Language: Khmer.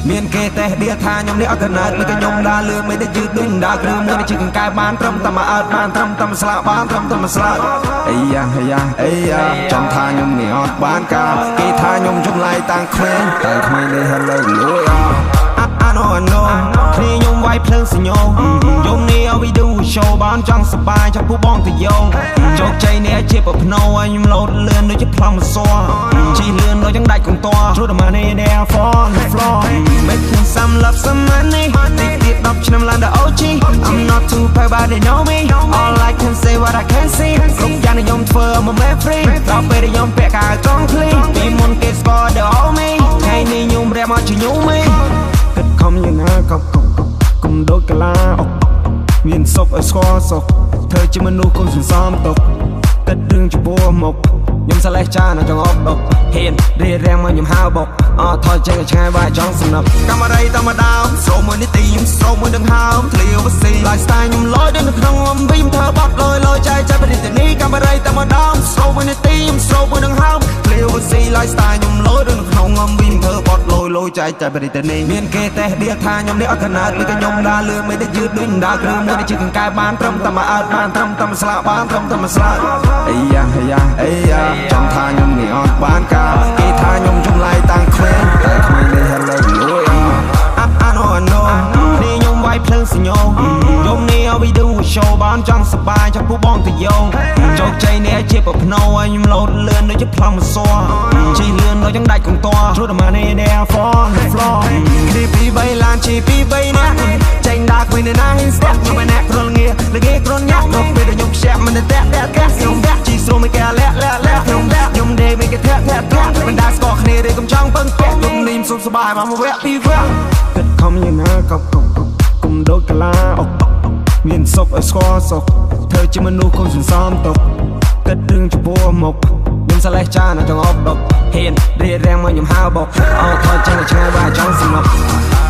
miền kê tè bia tha nhom ní ở gần nát mấy cái nhom đa lừa mấy cái dư đinh đa kêu mấy cái chỉ cần cài bán trâm tầm mà ớt bán trâm tầm sạ bán trâm tầm sạ ây ya trong tha nhom ní ọt bán ca kê tha nhom trong lại tăng khuyên đây hơn lời lối I know គ្នាខ្ញុំវាយភ្លើងសញ្ញោយំនេះឲ្យ we do show បានចង់សប្បាយចាំពូបងទៅយោជោគជ័យនេះជាប្រភ្នោឲ្យខ្ញុំលោតលឿនដូចជាប្លង់មិនសួរជីលឿនដូចយ៉ាងដាច់កងត Through the money there for the floor make some love some money តិចទៀត10ឆ្នាំឡើងដល់ OG I'm not too proud but they know me all I can say what I can see គ្រប់យ៉ាងខ្ញុំធ្វើមក man free ដល់ពេលខ្ញុំពាក់កាវត្រង់ភ្លីពីមុនគេស្គាល់ដល់ all me ថ្ងៃនេះខ្ញុំរៀបមកជាខ្ញុំវិញគិតខំយ៉ាងណាក៏គុំដូចកាឡាអុកមានសុខឲ្យស្គាល់សុខធ្វើជាមនុស្សគុំសន្សំទុកគិតរឿងចំពោះមុខខ្ញុំសលេះចានៅចង់អបដុកហ៊ានរៀបរៀងមកខ្ញុំហៅបុកអត់ថយចេញឆ្ងាយបាយចង់សំណប់កាមេរ៉ាតមកដើមស្រោមួយនេះទីខ្ញុំស្រោមួយនឹងហើមធ្លាវស៊ី lifestyle ខ្ញុំលយដូចនៅក្នុងអំពីខ្ញុំធ្វើបាត់លយចាយបរិទ្ធនីកាមេរ៉ាតមកដើមស្រោមួយនេះទីខ្ញុំស្រោមួយនឹងហើមធ្លាវស៊ី lifestyle ខ្ញុំលយដូចនៅក្នុងអំពីខ្ញុំធ្វើបាត់លយចាយបរិទ្ធនីមានគេតេះដៀលថាខ្ញុំនេះអត់កណាតដូចខ្ញុំដើរលឿនមិនได้យឺតដូចដើរគ្រឿងមួយនេះជាកង្កែបានត្រឹមតែមកអើតបានត្រឹមតែស្លាកបានត្រឹមតែស្លាកអីយ៉ាចំថាខ្ញុំនេះអត់បានកាគេថាខ្ញុំចំឡាយតាំងក្មេងតែក្មេងនេះហេឡូលួយI know នេះខ្ញុំវាយភ្លើងសញ្ញោយំនេះឲ្យ we do show បានចង់សប្បាយចាំពូបងទៅយោជោគជ័យនេះជាប្រភ្នោឲ្យខ្ញុំលោតលឿនដូចជាប្លង់មិនសួរជីលឿនដូចយ៉ាងដាច់កងត Through the money there for the floor នេះពី3ឡានជីពី3នាក់ចេញដើរគ្មានណាហ៊ានស្ទាក់ខ្ញុំមិនអ្នកគ្រុលងារលងាគ្រុនញាក់ដល់ពេលខ្ញុំខ្ជិះមិនតែខ្ញុំបាក់ជីស្រួលមិនគេលាក់ខ្ញុំដេកមិនគេធាក់មិនដាច់ស្គាល់គ្នាឬកុំចង់ពឹងពាក់ខ្ញុំនេះសុខសប្បាយមកវគ្គពីវគ្គគិតខំយ៉ាងណាក៏គុំដូចកាឡាអុកមានសុខឲ្យស្គាល់សុខធ្វើជាមនុស្សគុំសន្សំទុកគិតរឿងចំពោះមុខខ្ញុំសលេះចានៅចង់អបដុកហ៊ានរៀបរៀងមកខ្ញុំហៅបុកអត់ថយចេញឆ្ងាយបាយចង់សំណប់